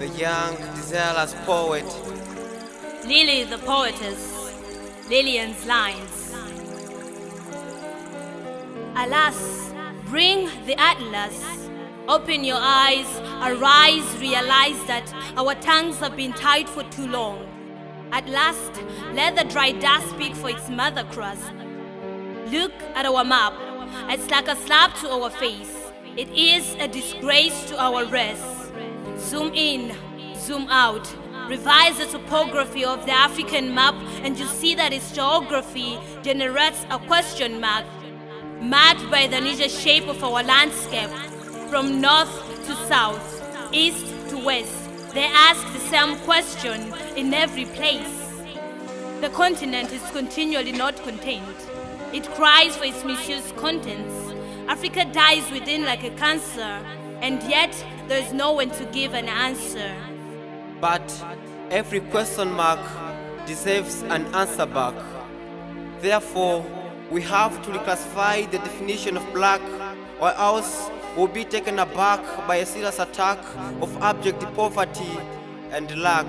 the young, desirous poet. Lilly the poetess, Lillian's lines. Alas, bring the atlas. Open your eyes, arise, realize that our tongues have been tied for too long. At last, let the dry dust speak for its mother crust. Look at our map. It's like a slap to our face. It is a disgrace to our race. Zoom in, zoom out. Revise the topography of the African map and you see that its geography generates a question mark, marked by the unusual shape of our landscape. From north to south, east to west, they ask the same question in every place. The continent is continually not contained. It cries for its misused contents. Africa dies within like a cancer, and yet there is no one to give an answer. But every question mark deserves an answer back. Therefore, we have to reclassify the definition of black, or else we'll be taken aback by a serious attack of abject poverty and lack.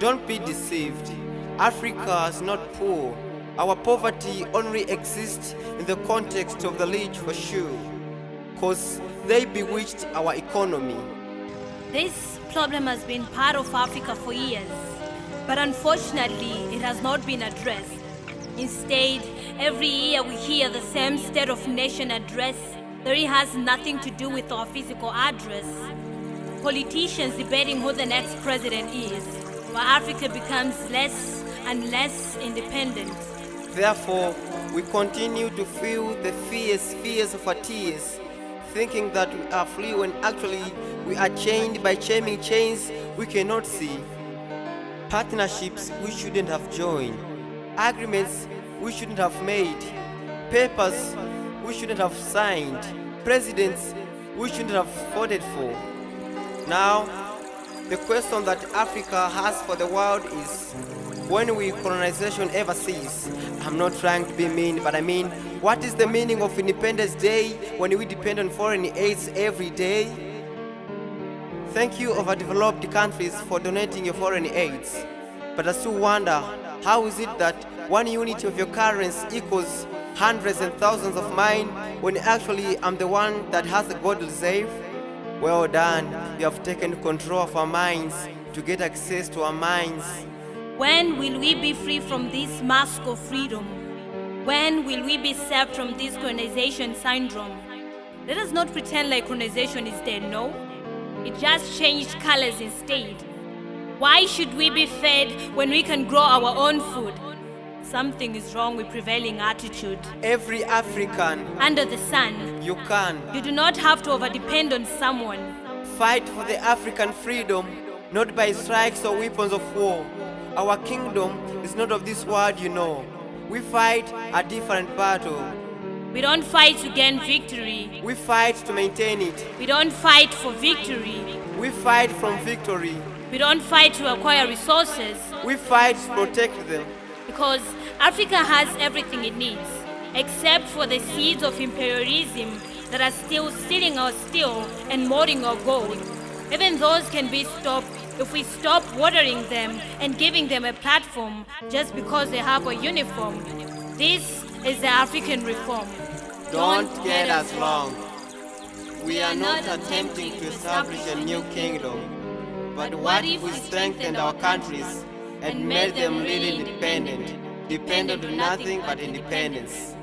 Don't be deceived. Africa is not poor. Our poverty only exists in the context of the rich for sure, cause they bewitched our economy. This problem has been part of Africa for years, but unfortunately it has not been addressed. Instead, every year we hear the same State of Nation address that it has nothing to do with our physical address. Politicians debating who the next president is, while Africa becomes less and less independent. Therefore, we continue to feel the fears of our tears, thinking that we are free when actually we are chained by chaining chains we cannot see. Partnerships we shouldn't have joined, agreements we shouldn't have made, papers we shouldn't have signed, presidents we shouldn't have voted for. Now, the question that Africa has for the world is, when will colonization ever cease? I'm not trying to be mean, but I mean, what is the meaning of Independence Day when we depend on foreign aids every day? Thank you, overdeveloped countries, for donating your foreign aids. But I still wonder, how is it that 1 unit of your currency equals hundreds and thousands of mine, when actually I'm the one that has the gold reserve? Well done, you have taken control of our minds to get access to our minds. When will we be free from this mask of freedom? When will we be saved from this colonization syndrome? Let us not pretend like colonization is dead, no? It just changed colors instead. Why should we be fed when we can grow our own food? Something is wrong with prevailing attitude. Every African Under the sun, you can you do not have to overdepend on someone. fight for the African freedom, not by strikes or weapons of war. Our kingdom is not of this world, you know. We fight a different battle. We don't fight to gain victory. We fight to maintain it. We don't fight for victory. We fight from victory. We don't fight to acquire resources. We fight to protect them. Because Africa has everything it needs, except for the seeds of imperialism that are still stealing our steel and molding our gold. Even those can be stopped if we stop watering them and giving them a platform just because they have a uniform. This is the African reform. Don't get us wrong. We are not attempting to establish a new kingdom. But what if we strengthened our countries and made them really independent, dependent on nothing but independence?